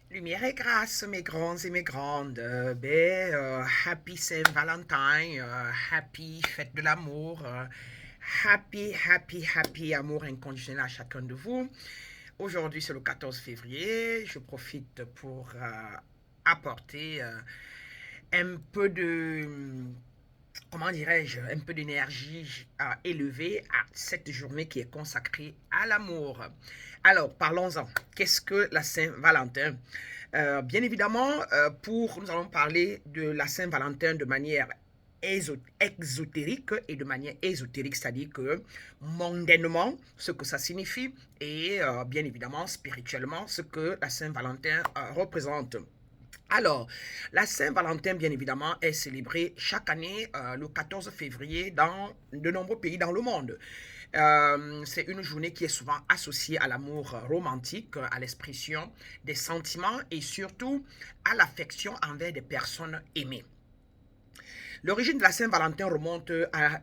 Lumière et grâce, mes grands et mes grandes. Happy Saint-Valentin, happy fête de l'amour, happy amour inconditionnel à chacun de vous. Aujourd'hui, c'est le 14 février. Je profite pour apporter un peu de, comment dirais-je, un peu d'énergie élevée à cette journée qui est consacrée à l'amour. Alors, parlons-en. Qu'est-ce que la Saint-Valentin? Bien évidemment, nous allons parler de la Saint-Valentin de manière exotérique et de manière ésotérique, c'est-à-dire que mondainement, ce que ça signifie et bien évidemment spirituellement, ce que la Saint-Valentin représente. Alors, la Saint-Valentin, bien évidemment, est célébrée chaque année le 14 février dans de nombreux pays dans le monde. C'est une journée qui est souvent associée à l'amour romantique, à l'expression des sentiments et surtout à l'affection envers des personnes aimées. L'origine de la Saint-Valentin remonte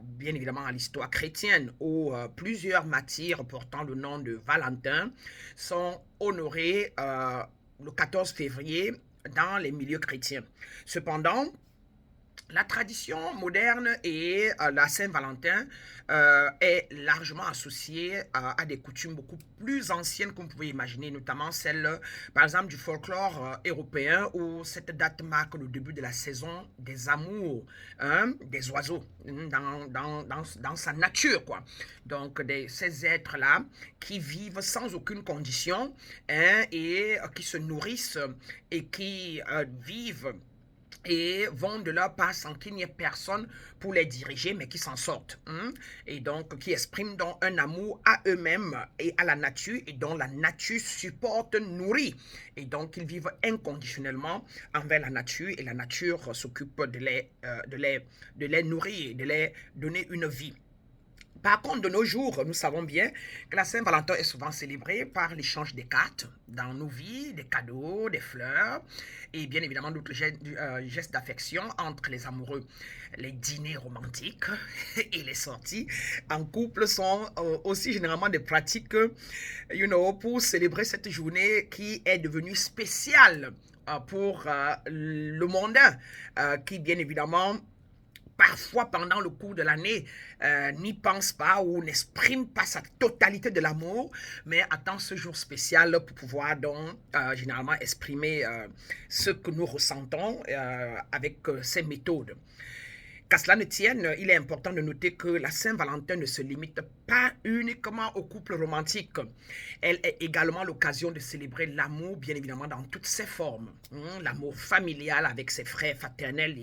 bien évidemment à l'histoire chrétienne où plusieurs martyrs portant le nom de Valentin sont honorés le 14 février dans les milieux chrétiens. Cependant, la tradition moderne et la Saint-Valentin est largement associée à des coutumes beaucoup plus anciennes qu'on pouvait imaginer, notamment celle, par exemple, du folklore européen où cette date marque le début de la saison des amours hein, des oiseaux dans sa nature, quoi. Donc, ces êtres-là qui vivent sans aucune condition hein, et qui se nourrissent et qui vivent et vont de leur part sans qu'il n'y ait personne pour les diriger, mais qui s'en sortent. Hein? Et donc, qui expriment donc un amour à eux-mêmes et à la nature, et dont la nature supporte, nourrit. Et donc, ils vivent inconditionnellement envers la nature, et la nature s'occupe de les nourrir, de les donner une vie. Par contre, de nos jours, nous savons bien que la Saint-Valentin est souvent célébrée par l'échange des cartes dans nos vies, des cadeaux, des fleurs et bien évidemment d'autres gestes d'affection entre les amoureux. Les dîners romantiques et les sorties en couple sont aussi généralement des pratiques pour célébrer cette journée qui est devenue spéciale pour le mondain qui bien évidemment parfois pendant le cours de l'année n'y pense pas ou n'exprime pas sa totalité de l'amour, mais attend ce jour spécial pour pouvoir donc généralement exprimer ce que nous ressentons avec ces méthodes. Qu'à cela ne tienne, il est important de noter que la Saint-Valentin ne se limite pas uniquement au couple romantique. Elle est également l'occasion de célébrer l'amour, bien évidemment, dans toutes ses formes. L'amour familial avec ses frères fraternels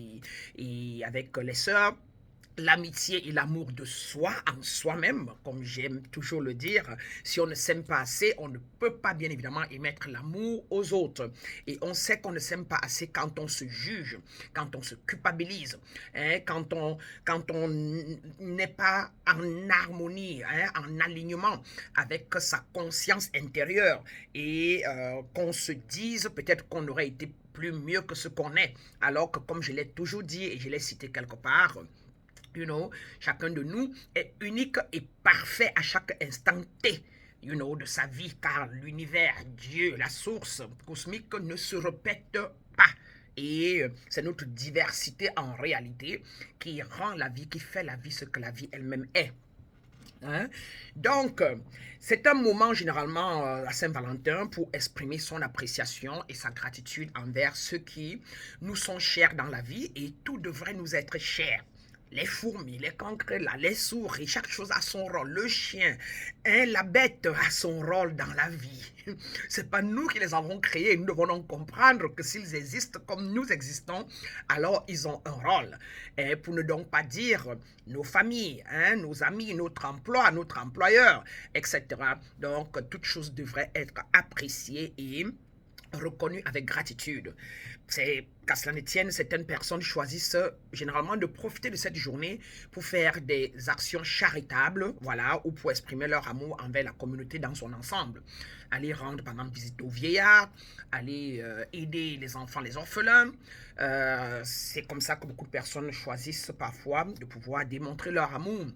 et avec les sœurs, l'amitié et l'amour de soi en soi-même, comme j'aime toujours le dire. Si on ne s'aime pas assez, on ne peut pas bien évidemment émettre l'amour aux autres. Et on sait qu'on ne s'aime pas assez quand on se juge, quand on se culpabilise, hein, quand on n'est pas en harmonie, hein, en alignement avec sa conscience intérieure et qu'on se dise peut-être qu'on aurait été plus mieux que ce qu'on est, alors que comme je l'ai toujours dit et je l'ai cité quelque part, chacun de nous est unique et parfait à chaque instant T. De sa vie, car l'univers, Dieu, la source cosmique ne se répète pas. Et c'est notre diversité en réalité qui rend la vie, qui fait la vie ce que la vie elle-même est. Hein? Donc, c'est un moment généralement à Saint-Valentin pour exprimer son appréciation et sa gratitude envers ceux qui nous sont chers dans la vie et tout devrait nous être cher. Les fourmis, les cancrelats, les souris, chaque chose a son rôle. Le chien, hein, la bête a son rôle dans la vie. C'est pas nous qui les avons créés. Nous devons donc comprendre que s'ils existent comme nous existons, alors ils ont un rôle. Et pour ne donc pas dire nos familles, hein, nos amis, notre emploi, notre employeur, etc. Donc, toute chose devrait être appréciée et reconnu avec gratitude. C'est qu'à cela ne tienne, certaines personnes choisissent généralement de profiter de cette journée pour faire des actions charitables, voilà, ou pour exprimer leur amour envers la communauté dans son ensemble. Aller rendre, par exemple, visite aux vieillards, aller aider les enfants, les orphelins. C'est comme ça que beaucoup de personnes choisissent parfois de pouvoir démontrer leur amour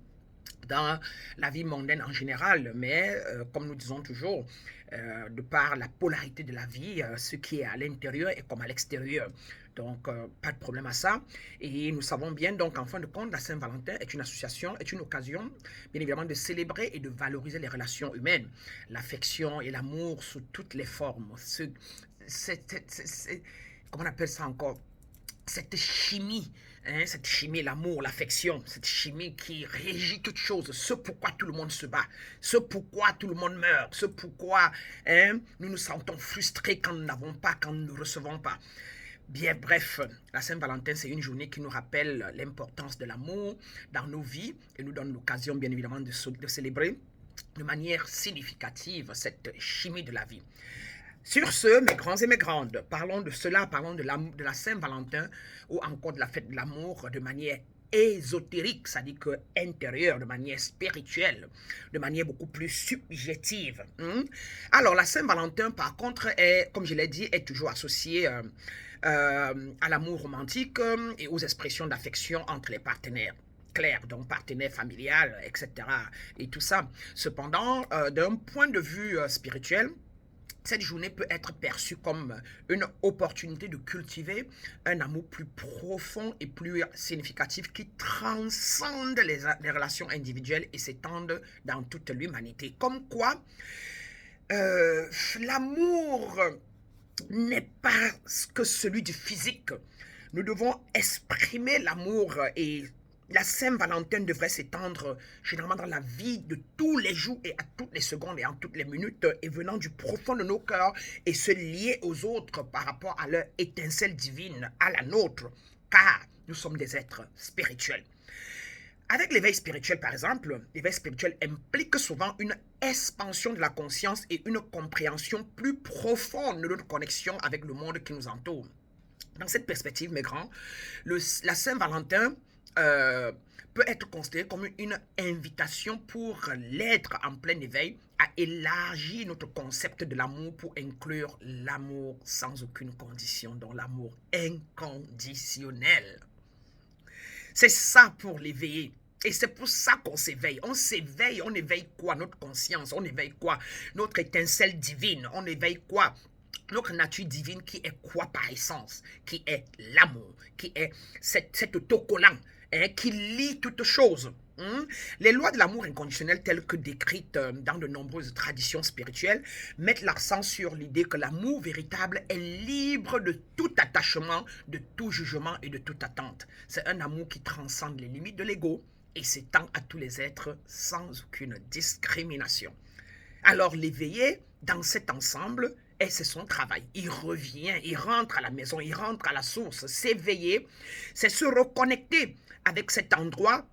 dans la vie mondaine en général, mais comme nous disons toujours, de par la polarité de la vie, ce qui est à l'intérieur est comme à l'extérieur. Donc, pas de problème à ça. Et nous savons bien, donc, en fin de compte, la Saint-Valentin est une association, est une occasion, bien évidemment, de célébrer et de valoriser les relations humaines, l'affection et l'amour sous toutes les formes. Comment on appelle ça encore? Cette chimie, hein, cette chimie, l'amour, l'affection, cette chimie qui régit toute chose, ce pourquoi tout le monde se bat, ce pourquoi tout le monde meurt, ce pourquoi hein, nous nous sentons frustrés quand nous n'avons pas, quand nous ne recevons pas. Bien, bref, la Saint-Valentin, c'est une journée qui nous rappelle l'importance de l'amour dans nos vies et nous donne l'occasion, bien évidemment, de célébrer de manière significative cette chimie de la vie. Sur ce, mes grands et mes grandes, parlons de cela, parlons de la Saint-Valentin ou encore de la fête de l'amour de manière ésotérique, c'est-à-dire que intérieure, de manière spirituelle, de manière beaucoup plus subjective. Alors, la Saint-Valentin, par contre, est, comme je l'ai dit, est toujours associée à l'amour romantique et aux expressions d'affection entre les partenaires clair, donc partenaire familial, etc. et tout ça. Cependant, d'un point de vue spirituel, cette journée peut être perçue comme une opportunité de cultiver un amour plus profond et plus significatif qui transcende les relations individuelles et s'étende dans toute l'humanité. Comme quoi, l'amour n'est pas que celui du physique. Nous devons exprimer l'amour et la Saint-Valentin devrait s'étendre généralement dans la vie de tous les jours et à toutes les secondes et en toutes les minutes et venant du profond de nos cœurs et se lier aux autres par rapport à leur étincelle divine, à la nôtre, car nous sommes des êtres spirituels. Avec l'éveil spirituel, par exemple, l'éveil spirituel implique souvent une expansion de la conscience et une compréhension plus profonde de notre connexion avec le monde qui nous entoure. Dans cette perspective, mes grands, la Saint-Valentin peut être considéré comme une invitation pour l'être en plein éveil à élargir notre concept de l'amour pour inclure l'amour sans aucune condition, donc l'amour inconditionnel. C'est ça pour l'éveiller. Et c'est pour ça qu'on s'éveille. On s'éveille, on éveille quoi? Notre conscience, on éveille quoi? Notre étincelle divine, on éveille quoi? Notre nature divine qui est quoi par essence? Qui est l'amour, qui est cet autocollant qui lie toutes choses. Les lois de l'amour inconditionnel telles que décrites dans de nombreuses traditions spirituelles mettent l'accent sur l'idée que l'amour véritable est libre de tout attachement, de tout jugement et de toute attente. C'est un amour qui transcende les limites de l'ego et s'étend à tous les êtres sans aucune discrimination. Alors l'éveillé dans cet ensemble, et c'est son travail. Il revient, il rentre à la maison, il rentre à la source. S'éveiller, c'est se reconnecter avec cet endroit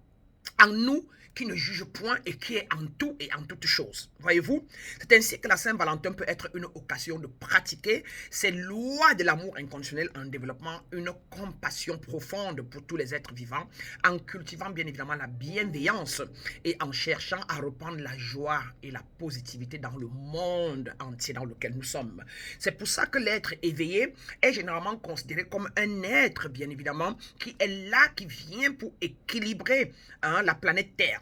en nous qui ne juge point et qui est en tout et en toutes choses. Voyez-vous, c'est ainsi que la Saint-Valentin peut être une occasion de pratiquer ces lois de l'amour inconditionnel en développant une compassion profonde pour tous les êtres vivants, en cultivant bien évidemment la bienveillance et en cherchant à reprendre la joie et la positivité dans le monde entier dans lequel nous sommes. C'est pour ça que l'être éveillé est généralement considéré comme un être, bien évidemment, qui est là, qui vient pour équilibrer la planète Terre.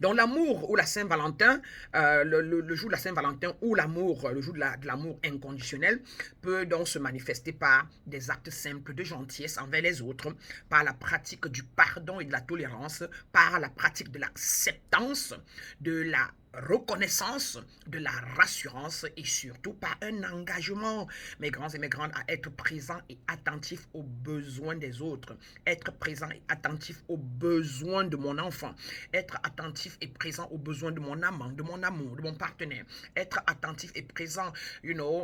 Donc l'amour ou la Saint-Valentin, le jour de la Saint-Valentin ou l'amour, le jour de l'amour inconditionnel peut donc se manifester par des actes simples de gentillesse envers les autres, par la pratique du pardon et de la tolérance, par la pratique de l'acceptance, de la reconnaissance, de la rassurance et surtout par un engagement, mes grands et mes grandes, à être présent et attentif aux besoins des autres, être présent et attentif aux besoins de mon enfant, être attentif et présent aux besoins de mon amant, de mon amour, de mon partenaire, être attentif et présent,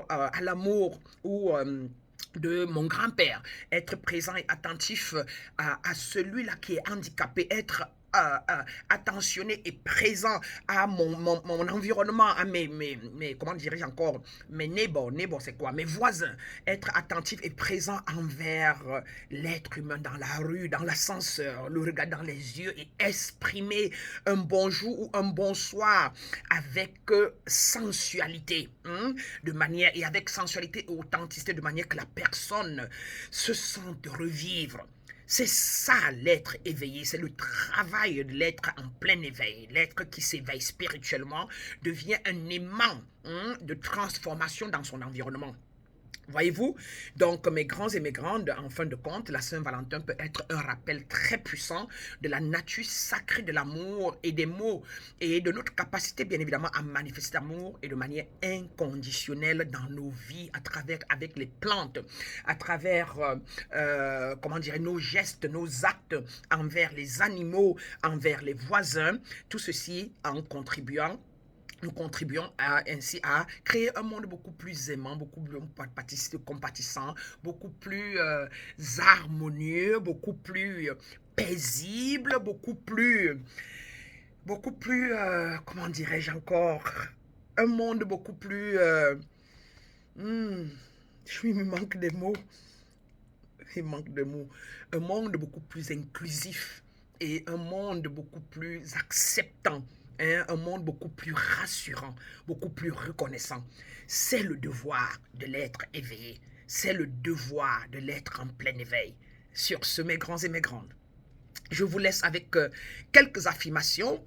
à l'amour ou de mon grand-père, être présent et attentif à celui-là qui est handicapé, être attentionné et présent à mon environnement, à comment dirais-je encore, mes neighbors c'est quoi, mes voisins, être attentif et présent envers l'être humain dans la rue, dans l'ascenseur, le regard dans les yeux et exprimer un bonjour ou un bonsoir avec sensualité, de manière, et avec sensualité et authenticité, de manière que la personne se sente revivre. C'est ça l'être éveillé, c'est le travail de l'être en plein éveil. L'être qui s'éveille spirituellement devient un aimant de transformation dans son environnement. Voyez-vous? Donc, mes grands et mes grandes, en fin de compte, la Saint-Valentin peut être un rappel très puissant de la nature sacrée de l'amour et des mots et de notre capacité, bien évidemment, à manifester l'amour et de manière inconditionnelle dans nos vies, à travers, avec les plantes, à travers, comment dire, nos gestes, nos actes envers les animaux, envers les voisins, tout ceci en contribuant nous contribuons ainsi à créer un monde beaucoup plus aimant, beaucoup plus compatissant, beaucoup plus harmonieux, beaucoup plus paisible, beaucoup plus, comment dirais-je encore, un monde beaucoup plus, il me manque des mots, un monde beaucoup plus inclusif et un monde beaucoup plus acceptant. Un monde beaucoup plus rassurant, beaucoup plus reconnaissant. C'est le devoir de l'être éveillé. C'est le devoir de l'être en plein éveil. Sur ce, mes grands et mes grandes, je vous laisse avec quelques affirmations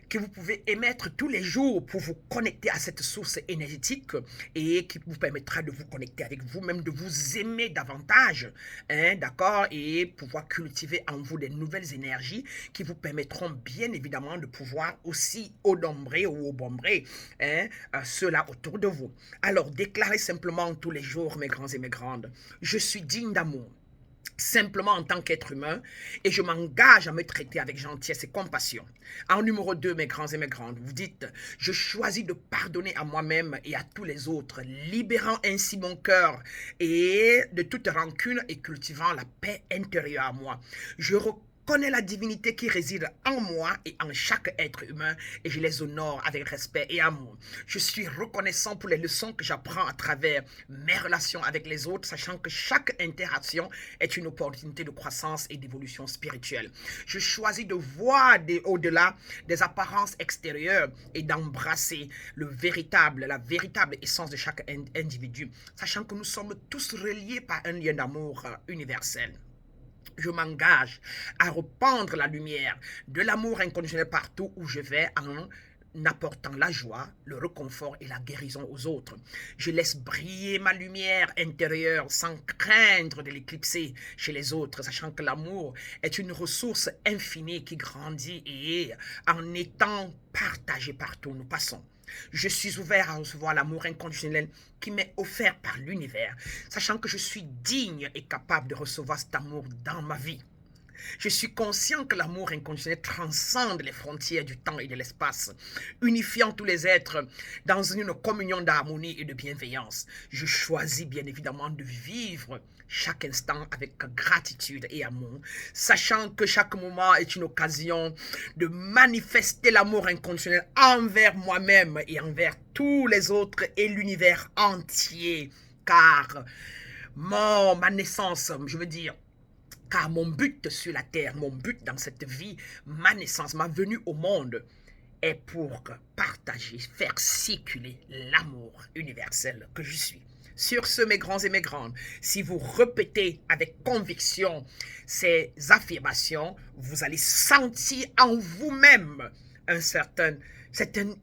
que vous pouvez émettre tous les jours pour vous connecter à cette source énergétique et qui vous permettra de vous connecter avec vous-même, de vous aimer davantage, d'accord, et pouvoir cultiver en vous des nouvelles énergies qui vous permettront bien évidemment de pouvoir aussi odombrer ou obombrer ceux-là autour de vous. Alors, déclarez simplement tous les jours, mes grands et mes grandes, je suis digne d'amour. Simplement en tant qu'être humain, et je m'engage à me traiter avec gentillesse et compassion. En numéro 2, mes grands et mes grandes, vous dites, je choisis de pardonner à moi-même et à tous les autres, libérant ainsi mon cœur et de toute rancune et cultivant la paix intérieure à moi. Je connais la divinité qui réside en moi et en chaque être humain et je les honore avec respect et amour. Je suis reconnaissant pour les leçons que j'apprends à travers mes relations avec les autres, sachant que chaque interaction est une opportunité de croissance et d'évolution spirituelle. Je choisis de voir au-delà des apparences extérieures et d'embrasser la véritable essence de chaque individu, sachant que nous sommes tous reliés par un lien d'amour universel. Je m'engage à répandre la lumière de l'amour inconditionnel partout où je vais en apportant la joie, le réconfort et la guérison aux autres. Je laisse briller ma lumière intérieure sans craindre de l'éclipser chez les autres, sachant que l'amour est une ressource infinie qui grandit et en étant partagée partout où nous passons. Je suis ouvert à recevoir l'amour inconditionnel qui m'est offert par l'univers, sachant que je suis digne et capable de recevoir cet amour dans ma vie. Je suis conscient que l'amour inconditionnel transcende les frontières du temps et de l'espace, unifiant tous les êtres dans une communion d'harmonie et de bienveillance. Je choisis bien évidemment de vivre chaque instant avec gratitude et amour, sachant que chaque moment est une occasion de manifester l'amour inconditionnel envers moi-même et envers tous les autres et l'univers entier, car ma naissance, je veux dire, car mon but sur la terre, mon but dans cette vie, ma naissance, ma venue au monde est pour partager, faire circuler l'amour universel que je suis. Sur ce, mes grands et mes grandes, si vous répétez avec conviction ces affirmations, vous allez sentir en vous-même un certain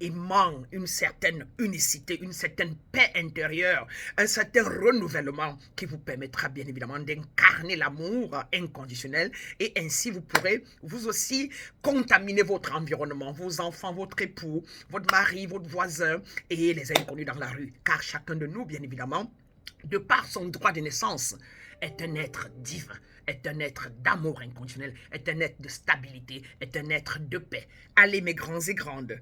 aimant, une certaine unicité, une certaine paix intérieure, un certain renouvellement qui vous permettra bien évidemment d'incarner l'amour inconditionnel et ainsi vous pourrez vous aussi contaminer votre environnement, vos enfants, votre époux, votre mari, votre voisin et les inconnus dans la rue. Car chacun de nous, bien évidemment, de par son droit de naissance, est un être divin, est un être d'amour inconditionnel, est un être de stabilité, est un être de paix. Allez mes grands et grandes,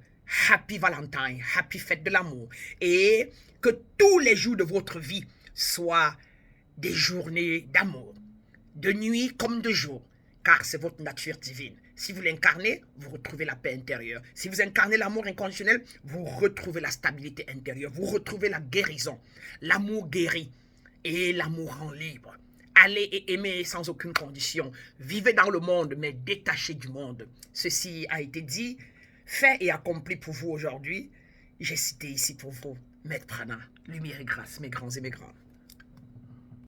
Happy Valentine, Happy Fête de l'amour. Et que tous les jours de votre vie soient des journées d'amour, de nuit comme de jour, car c'est votre nature divine. Si vous l'incarnez, vous retrouvez la paix intérieure. Si vous incarnez l'amour inconditionnel, vous retrouvez la stabilité intérieure, vous retrouvez la guérison. L'amour guérit et l'amour rend libre. Allez et aimez sans aucune condition. Vivez dans le monde, mais détachez du monde. Ceci a été dit, fait et accompli pour vous aujourd'hui. J'ai cité ici pour vous, Maître Prana, lumière et grâce, mes grands et mes grands.